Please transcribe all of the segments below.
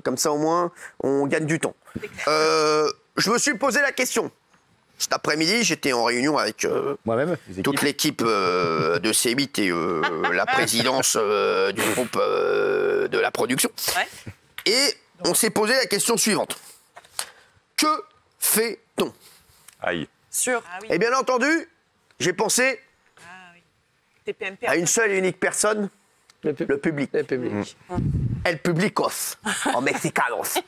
Comme ça, au moins, on gagne du temps. Je me suis posé la question. Cet après-midi, j'étais en réunion avec toute l'équipe de C8 et la présidence du groupe de la production. Ouais. Et on s'est posé la question suivante. Que fait-on? Aïe. Et bien entendu, j'ai pensé à une seule et unique personne, le public. El publicos, en mexicanos.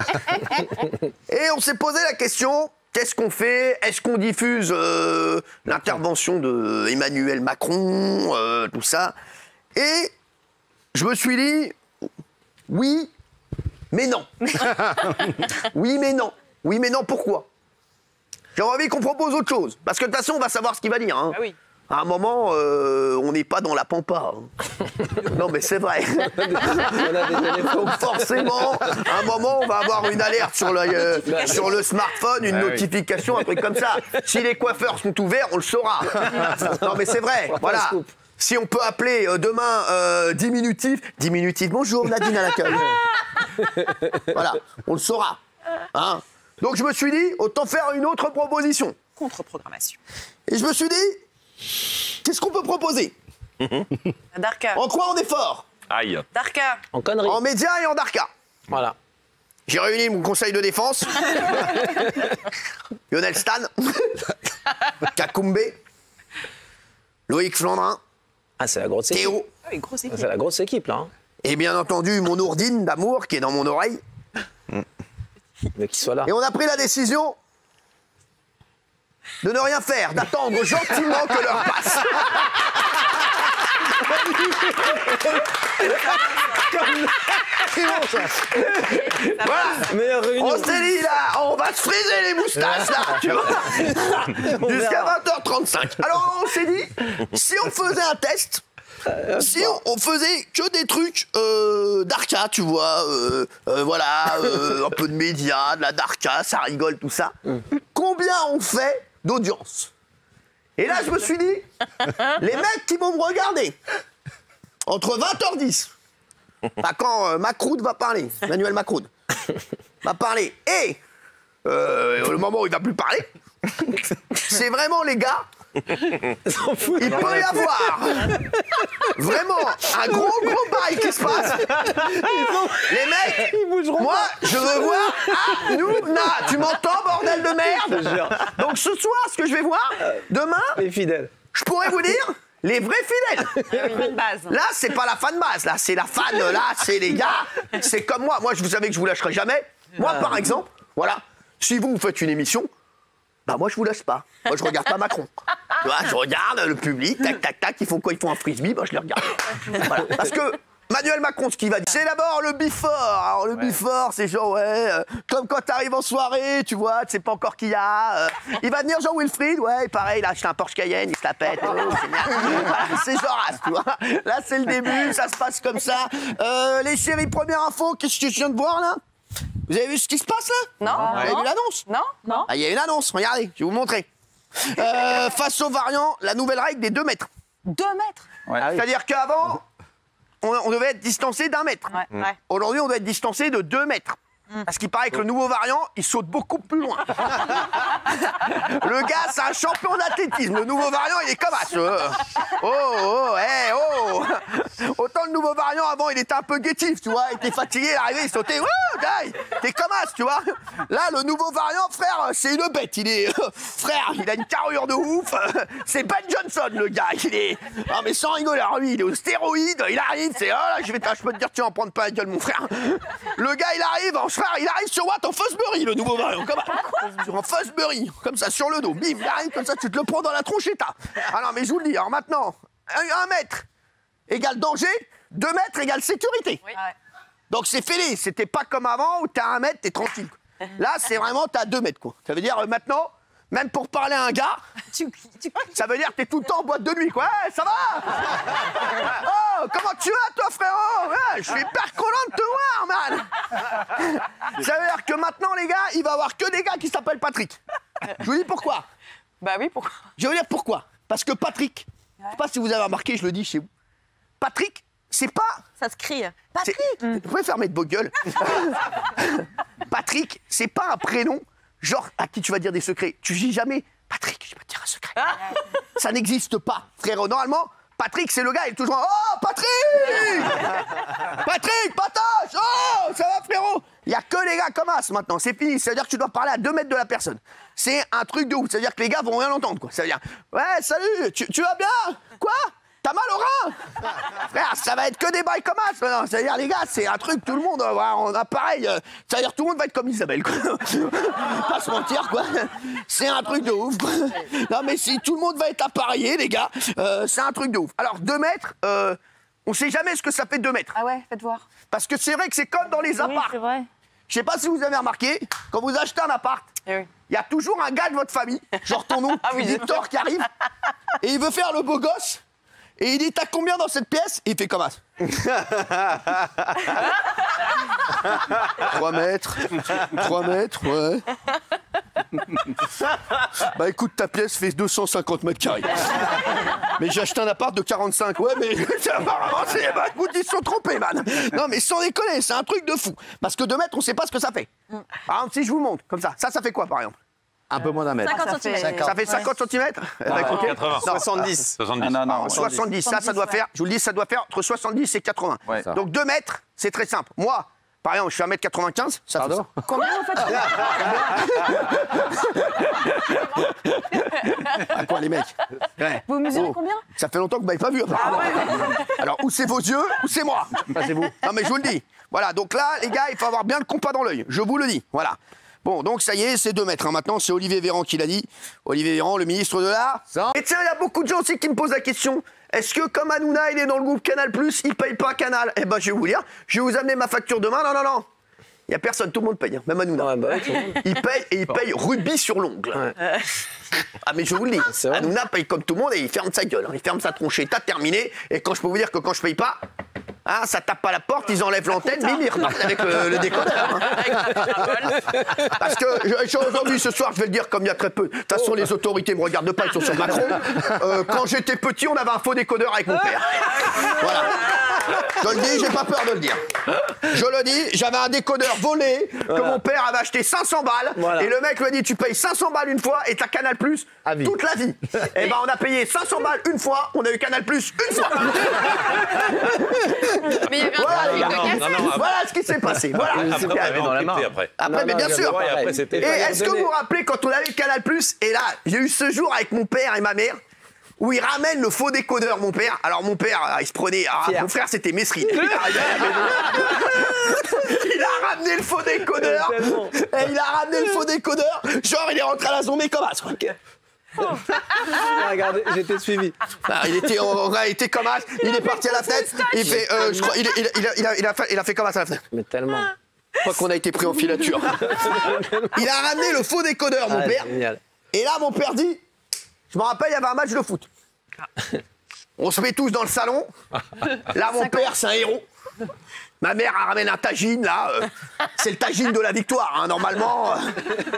Et on s'est posé la question, qu'est-ce qu'on fait? Est-ce qu'on diffuse l'intervention d'Emmanuel Macron, tout ça? Et je me suis dit, oui, mais non. Oui, mais non. Oui, mais non, pourquoi? J'ai envie qu'on propose autre chose. Parce que de toute façon, on va savoir ce qu'il va dire. Hein. Ah oui. À un moment, on n'est pas dans la pampa. Hein. Non, mais c'est vrai. Donc forcément, à un moment, on va avoir une alerte sur le smartphone, une notification, un truc comme ça. Si les coiffeurs sont ouverts, on le saura. Non, mais c'est vrai. Voilà. Si on peut appeler demain diminutif, bonjour Nadine à l'accueil. Voilà, on le saura. Hein. Donc je me suis dit, autant faire une autre proposition. Contre-programmation. Et je me suis dit, qu'est-ce qu'on peut proposer? Darka. En quoi on est fort? Aïe. Darka. En conneries. En médias et en Darka. Voilà. J'ai réuni mon conseil de défense. Lionel Stan. Kakoumbe. Loïc Flandrin. Ah, c'est la grosse équipe. Théo. Ah oui, grosse équipe. C'est la grosse équipe, là. Hein. Et bien entendu, mon ourdine d'amour qui est dans mon oreille. Mais qu'il soit là. Et on a pris la décision de ne rien faire, d'attendre gentiment que l'heure passe. Voilà. Meilleure réunion. On s'est dit là, on va se friser les moustaches là, tu vois. Jusqu'à 20h35. Alors on s'est dit, si on faisait un test, si on faisait que des trucs d'Arca, tu vois, voilà, un peu de médias, de la Darka, ça rigole, tout ça. Combien on fait d'audience? Et là, je me suis dit, les mecs qui vont me regarder, entre 20h10, quand Macron va parler, Emmanuel Macron va parler, et le moment où il va plus parler, c'est vraiment les gars. Il peut y avoir vraiment un gros bail qui se passe. Les mecs, moi, je veux voir Hanouna. Tu m'entends, bordel de merde? Donc ce soir, ce que je vais voir, demain, Les fidèles. je pourrais vous dire, les vrais fidèles. Là, c'est pas la fan base, là, c'est la fan, là, c'est les gars. C'est comme moi. Moi, vous savez que je vous lâcherai jamais. Moi, par exemple, voilà, si vous faites une émission, bah moi je vous laisse pas. Moi je regarde pas Macron. Tu vois, je regarde le public, tac tac tac, ils font quoi? Ils font un frisbee, bah je les regarde. Voilà. Parce que Emmanuel Macron, ce qu'il va dire, c'est d'abord le before. Alors le before, c'est genre comme quand t'arrives en soirée, tu vois, tu sais pas encore qui y a. Il va venir Jean-Wilfried, ouais, pareil, il a acheté un Porsche Cayenne, il se la pète. Voilà, c'est genre, tu vois. Là c'est le début, ça se passe comme ça. Les chéris, première info, qu'est-ce que je viens de voir là? Vous avez vu ce qui se passe là? Non. Vous avez vu l'annonce? Non. Ah, il y a une annonce, regardez, je vais vous montrer. Face aux variants, la nouvelle règle des 2 mètres. 2 mètres. Ouais. C'est-à-dire qu'avant, on devait être distancé d'1 mètre. Ouais. Aujourd'hui, on doit être distancé de 2 mètres. Parce qu'il paraît que le nouveau variant, il saute beaucoup plus loin. Le gars, c'est un champion d'athlétisme. Le nouveau variant, il est comme ça. Autant le nouveau variant, avant, il était un peu guettif, tu vois. Il était fatigué, il est arrivé, il sautait. T'es comme ça, tu vois. Là, le nouveau variant, frère, c'est une bête. Il est... frère, il a une carrure de ouf. C'est Ben Johnson, le gars. Il est... Ah, mais sans rigoler, alors lui, il est aux stéroïdes. Il arrive, c'est... Oh là, je peux te dire, tu vas en prendre pas la gueule, mon frère. Le gars, il arrive, il arrive sur Watt en Fosbury, le nouveau variant. En Fosbury, comme ça, sur le dos. Bim, il arrive comme ça, tu te le prends dans la tronchetta. Ah non, mais je vous le dis, alors maintenant, 1 mètre égale danger, 2 mètres égale sécurité. Oui. Donc c'est fêlé, c'était pas comme avant où t'es à 1 mètre, t'es tranquille. Là, c'est vraiment, t'es à 2 mètres, quoi. Ça veut dire, maintenant, même pour parler à un gars, ça veut dire que t'es tout le temps en boîte de nuit, quoi. Ouais, ça va? Oh, comment tu vas, toi, frérot? Ouais, je suis hyper content de te voir, man. Ça veut dire que maintenant, les gars, il va y avoir que des gars qui s'appellent Patrick. Je vous dis pourquoi. Bah oui, pourquoi? Je vais vous dire pourquoi. Parce que Patrick, je sais pas si vous avez remarqué, je le dis chez vous, Patrick, c'est pas... Ça se crie. c'est- Patrick. Vous pouvez fermer de vos gueules. Patrick, c'est pas un prénom, genre, à qui tu vas dire des secrets. Tu dis jamais, Patrick, je vais te dire un secret. Ça n'existe pas, frérot. Normalement, Patrick, c'est le gars, il est toujours... Oh, Patrick Patrick, Patoche. Oh, ça va, frérot? Il n'y a que les gars comme As, maintenant. C'est fini. Ça veut dire que tu dois parler à 2 mètres de la personne. C'est un truc de ouf. Ça veut dire que les gars vont rien entendre, quoi. Ça veut dire, ouais, salut, tu vas bien? Quoi? T'as mal au rein? Frère, ça va être que des bails comme As, maintenant. C'est-à-dire, les gars, c'est un truc, tout le monde, on a pareil. Ça veut dire, tout le monde va être comme Isabelle, quoi. Pas se mentir, quoi. C'est un truc de ouf, quoi. Non, mais si tout le monde va être appareillé, les gars, c'est un truc de ouf. Alors, 2 mètres, on sait jamais ce que ça fait 2 mètres. Ah ouais, faites voir. Parce que c'est vrai que c'est comme dans les apparts. c'est vrai. Je sais pas si vous avez remarqué, quand vous achetez un appart, Eh oui. il y a toujours un gars de votre famille, genre ton oncle, Ah oui, bien Victor, qui arrive, et il veut faire le beau gosse, et il dit, t'as combien dans cette pièce? Et il fait comme ça. 3 mètres, 3 mètres, ouais. Bah écoute, ta pièce fait 250 mètres carrés. Mais j'ai acheté un appart de 45, ouais, mais apparemment, bah, écoute, ils se sont trompés, man. Non, mais sans déconner, c'est un truc de fou. Parce que 2 mètres, on sait pas ce que ça fait. Par exemple, si je vous montre, comme ça fait quoi, par exemple? Un peu moins d'un mètre. 50 cm. Ça fait 50 cm? 80. 70. 70. Non, non, 70, ça doit faire, je vous le dis, ça doit faire entre 70 et 80. Ouais. Donc 2 mètres, c'est très simple. Moi, par exemple, je suis 1m95, ça fait Pardon? Combien en fait? À quoi, les mecs? Ouais. Vous mesurez Oh. combien? Ça fait longtemps que vous m'avez pas vu, apparemment. Alors, ou c'est vos yeux, ou c'est moi. C'est vous. Non, mais je vous le dis. Voilà, donc là, les gars, il faut avoir bien le compas dans l'œil. Je vous le dis. Voilà. Bon, donc ça y est, c'est 2 mètres. Hein. Maintenant, c'est Olivier Véran qui l'a dit. Olivier Véran, le ministre de l'Art. Et tiens, il y a beaucoup de gens aussi qui me posent la question. Est-ce que comme Hanouna, il est dans le groupe Canal+, il paye pas Canal? Eh ben, je vais vous dire. Je vais vous amener ma facture demain. Non, non, non. Il n'y a personne, tout le monde paye. Hein. Même Hanouna. Ouais, bah ouais, tout le monde. Il paye et il paye rubis sur l'ongle. Ah mais je vous le dis, C'est vrai. Hanouna paye comme tout le monde et il ferme sa gueule, hein. Il ferme sa tronchée, t'as terminé. Et quand je peux vous dire que quand je paye pas, hein, ça tape pas la porte, ils enlèvent l'antenne, bim, ils repartent avec le décodeur. Hein. Parce que aujourd'hui, ce soir, je vais le dire comme il y a très peu. De toute façon, les autorités me regardent pas, ils sont sur Macron. Quand j'étais petit, on avait un faux décodeur avec mon père. Voilà. Je le dis, j'ai pas peur de le dire. Je le dis, j'avais un décodeur volé que mon père avait acheté 500 balles. Voilà. Et le mec lui a dit, tu payes 500 balles une fois et t'as Canal Plus À vie. toute la vie. Et ben on a payé 500 balles une fois, on a eu Canal Plus une fois. Mais il y avait un Voilà, les gars. non, Voilà ce qui s'est passé. Voilà. Après, on avait dans la encrypté main. après. Après, mais bien sûr. Ouais, après, c'était- Et est-ce que vous vous rappelez quand on avait Canal Plus, et là, j'ai eu ce jour avec mon père et ma mère, où il ramène le faux décodeur, mon père. Alors mon père, il se prenait... Fier. mon frère, c'était Mesrine. Il a ramené le faux décodeur. Tellement. Et il a ramené le faux décodeur. Genre, il est rentré à la zombie comme as. Quoi. Ah, regardez, j'étais suivi. Ah, on a été comme as. Il est parti à la fenêtre. Il fait... je crois, il a fait comme as à la fenêtre. Mais tellement. Je crois qu'on a été pris en filature. Il a ramené le faux décodeur, mon Ah, père. génial. Et là, mon père dit, je me rappelle, il y avait un match de foot. On se met tous dans le salon. Là, mon père, c'est un héros. Ma mère elle ramène un tagine, là. C'est le tagine de la victoire, hein, normalement.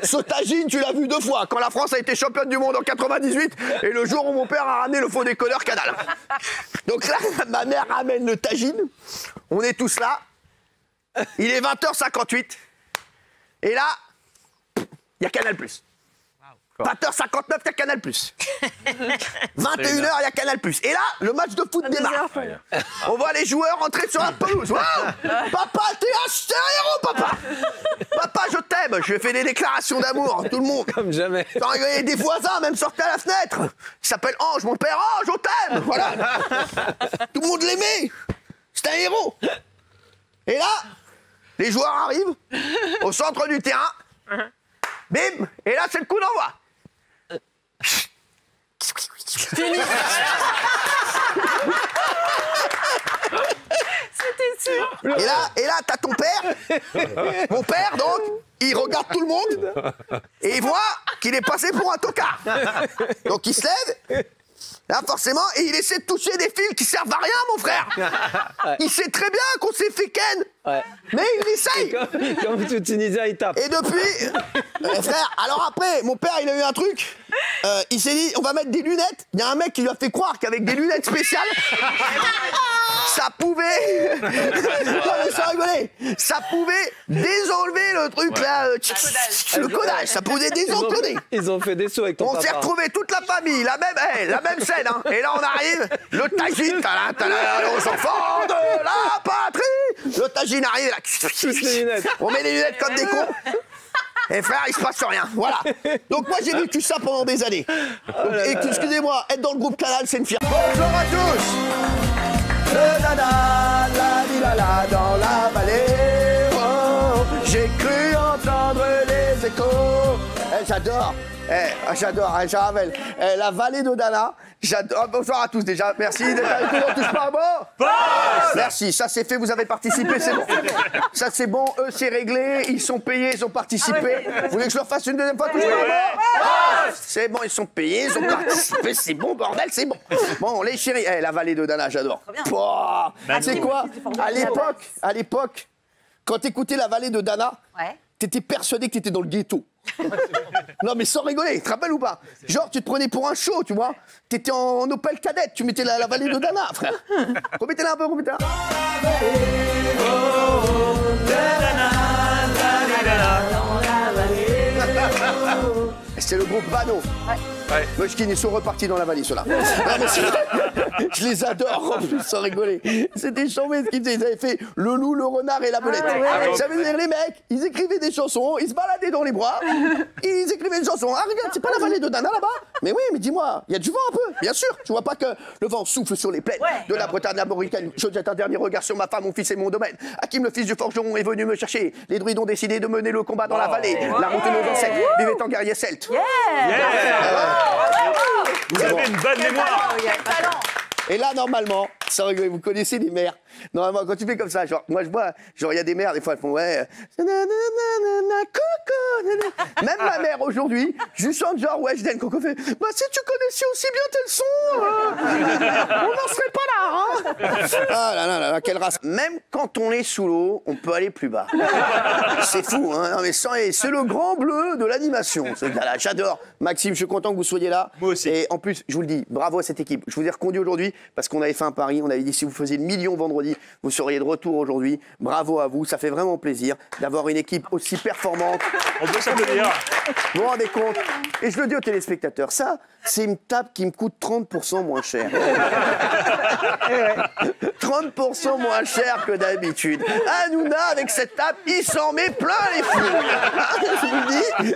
Ce tagine, tu l'as vu 2 fois. Quand la France a été championne du monde en 98 et le jour où mon père a ramené le faux décodeur Canal. Donc là, ma mère ramène le tagine. On est tous là. Il est 20h58. Et là, il y a Canal+. 20h59, il y a Canal+. 21h, il y a Canal+. Et là, le match de foot démarre. On voit les joueurs entrer sur la pelouse. Waouh, papa, t'es un héros, papa. Papa, je t'aime. Je lui ai fait des déclarations d'amour, tout le monde. Comme jamais. Quand il y avait des voisins, même sortaient à la fenêtre. Il s'appelle Ange, mon père Ange, je t'aime. Voilà. Tout le monde l'aimait. C'était un héros. Et là, les joueurs arrivent au centre du terrain. Bim. Et là, c'est le coup d'envoi. C'était sûr. Et là, t'as ton père. Mon père, donc, il regarde tout le monde et il voit qu'il est passé pour un tocard. Donc il se lève. Là, forcément, et il essaie de toucher des fils qui servent à rien, mon frère. Il sait très bien qu'on s'est fait ken. Ouais. Mais il essaye. Comme tout Tunisien, il tape. Et depuis, frère, alors après, mon père, il a eu un truc. Il s'est dit, on va mettre des lunettes. Il y a un mec qui lui a fait croire qu'avec des lunettes spéciales, ça pouvait... non mais sans rigoler, ça pouvait désenlever le truc là, le codage, ça pouvait désencoder. Ils ont fait des sauts avec ton On papa. s'est retrouvés toute la famille, la même scène, hein. Et là on arrive, le tagine, aux enfants de la patrie. Le tagine arrive, là. Tous les lunettes. On met les lunettes comme des cons. Et frère, il se passe rien, voilà. Donc moi j'ai vécu ça pendant des années. Et excusez-moi, être dans le groupe Canal, c'est une fierté. Bonjour à tous. Le dada, la di la la dans la vallée. Oh, j'ai cru entendre les échos. J'adore. J'adore, Javel. La vallée d'Odana. J'adore. Bonsoir à tous déjà. Merci d'être avec nous. On touche pas un mot. Merci. Ça c'est fait. Vous avez participé. C'est bon. Ça c'est bon. Eux c'est réglé. Ils sont payés. Ils ont participé. Vous voulez que je leur fasse une deuxième fois? Touche pas un mot. C'est bon. Ils sont payés. Ils ont participé. C'est bon, bordel. C'est bon. Bon, les chéris. La vallée d'Odana, j'adore. C'est quoi? À l'époque, quand t'écoutais la vallée de Dana, t'étais persuadé que t'étais dans le ghetto. Non mais sans rigoler, tu te rappelles ou pas? Genre tu te prenais pour un show, tu vois. T'étais en Opel cadette, tu mettais la vallée de Dana, frère. Remettez-la un peu, remettez-la. C'est le groupe Vano. Mochkin, ils sont repartis dans la vallée, ceux-là. Je les adore, en plus, sans rigoler. C'était chambé ce qu'ils faisaient. Ils avaient fait le loup, le renard et la belette. Ça veut dire, les mecs, ils écrivaient des chansons, ils se baladaient dans les bois, ils écrivaient des chansons. Ah, regarde, c'est pas la vallée de Dana là-bas? Mais oui, mais dis-moi, il y a du vent un peu, bien sûr. Tu vois pas que le vent souffle sur les plaines de la Bretagne armoricaine. Je jette un dernier regard sur ma femme, mon fils et mon domaine. Hakim, le fils du forgeron, est venu me chercher. Les druides ont décidé de mener le combat dans la vallée. La route de nos ancêtres vivait en guerrier celte. Vous avez une bonne mémoire. Et là, normalement, sans rigoler, vous connaissez les mères. Normalement, quand tu fais comme ça, genre, moi je vois, genre, il y a des mères, des fois, elles font, ouais. Même ma mère aujourd'hui, je lui chante genre, ouais, je donne Coco fait, bah si tu connaissais aussi bien tel son, on n'en serait pas là, hein. Ah là là, quelle race. Même quand on est sous l'eau, on peut aller plus bas. C'est fou, hein. Non, mais c'est le grand bleu de l'animation, ce gars-là. J'adore. Maxime, je suis content que vous soyez là. Moi aussi. Et en plus, je vous le dis, bravo à cette équipe. Je vous ai reconduit aujourd'hui parce qu'on avait fait un pari. On avait dit si vous faisiez le million vendredi, vous seriez de retour aujourd'hui. Bravo à vous. Ça fait vraiment plaisir d'avoir une équipe aussi performante. On peut s'applaudir. Vous vous rendez compte? Et je le dis aux téléspectateurs, ça, c'est une table qui me coûte 30% moins cher. 30% moins cher que d'habitude. Hanouna, avec cette table, il s'en met plein les fous. Je vous dis,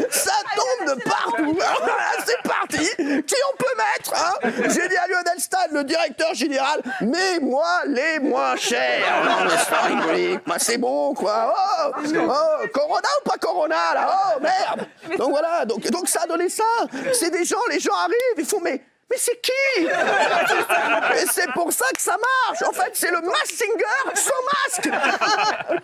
ça tombe de partout. Alors là, c'est parti. Qui on peut mettre, hein? J'ai dit à Lionel Stade, le directeur général, mets-moi les moins chers. Non, mais c'est pas rigolo. Bah, c'est bon, quoi. Oh, Corona ou pas Corona, là? Oh, merde. Donc voilà, donc ça a donné ça. C'est des gens, les gens arrivent, ils font, mais c'est qui? Et c'est pour ça que ça marche. En fait, c'est le Masked Singer sans masque.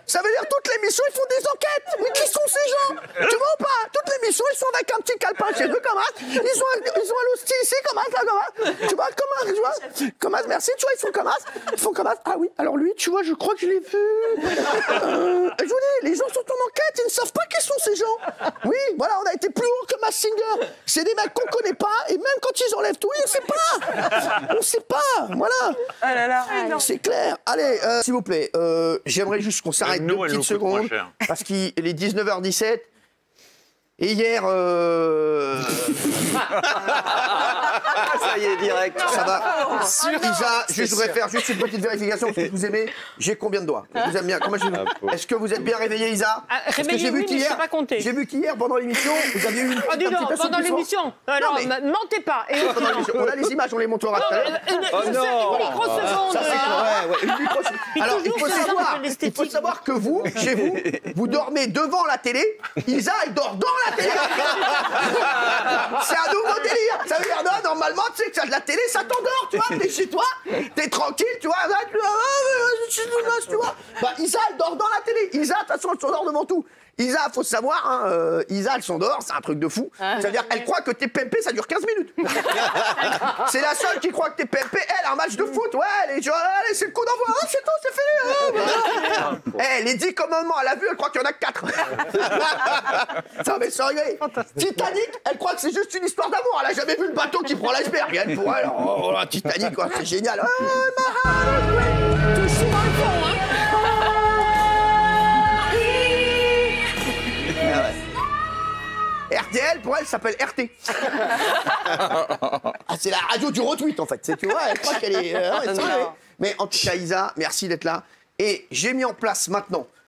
Ça veut dire toutes les missions, ils font des enquêtes. Mais qui sont ces gens? Tu vois ou pas? Toutes les missions, ils sont avec un petit calepin chez eux, comme ça. Ils ont un hostie ici, comme ça, là, comme ça. Tu vois, tu vois? Comme ça, merci, tu vois, ils font comme ça. Ils font comme ça. Ah oui, alors lui, tu vois, je crois que je l'ai vu. Je vous dis, les gens sont en enquête, ils ne savent pas qui sont ces gens. Oui, voilà, on a été plus haut que Masked Singer. C'est des mecs qu'on connaît pas, et même quand ils enlèvent tout, on sait pas. On sait pas. Voilà. Oh là là. C'est clair. Allez, s'il vous plaît, j'aimerais juste qu'on s'arrête 2 petites secondes. Parce qu'il est 19h17. Et hier... Ça y est, direct. Ça va. Isa, je voudrais faire juste une petite vérification. Parce que vous aimez, j'ai combien de doigts? Je vous aime bien. Est-ce que vous êtes bien réveillé, Isa? Réveillé, oui, mais je sais pas compter. J'ai vu qu'hier, pendant l'émission, vous aviez eu une Oh, dis donc, pendant l'émission. Alors, mentez pas. Et on a les images, on les montrera tout à l'heure. Une microseconde. Ça, c'est une microseconde. Alors, il faut savoir que vous, chez vous, vous dormez devant la télé. Isa, elle dort dans la télé. C'est un nouveau délire. Ça veut dire, non, normalement, tu sais que ça de la télé, ça t'endort, tu vois. T'es chez toi, t'es tranquille, tu vois. Tu vois. Bah, Isa, elle dort dans la télé. Isa, de toute façon, elle s'endort devant tout. Isa, faut savoir, hein, Isa, elle s'endort, c'est un truc de fou. C'est-à-dire, elle croit que tes PMP, ça dure 15 minutes. C'est la seule qui croit que tes PMP, elle, un match de foot, ouais, elle est genre, allez, c'est le coup d'envoi, c'est tout, c'est fait. Les 10 commandements, elle a vu, elle croit qu'il y en a que 4. Non, mais sans rigoler. Titanic, elle croit que c'est juste une histoire d'amour, elle a jamais vu le bateau qui prend l'iceberg. Elle, pour elle, oh, la Titanic, quoi, c'est génial. Oh, my heart is great. Toujours dans le fond, hein. RTL, pour elle, s'appelle RT. C'est la radio du retweet, en fait. Tu vois, elle croit qu'elle est... Mais en tout cas, Isa, merci d'être là. Et j'ai mis en place maintenant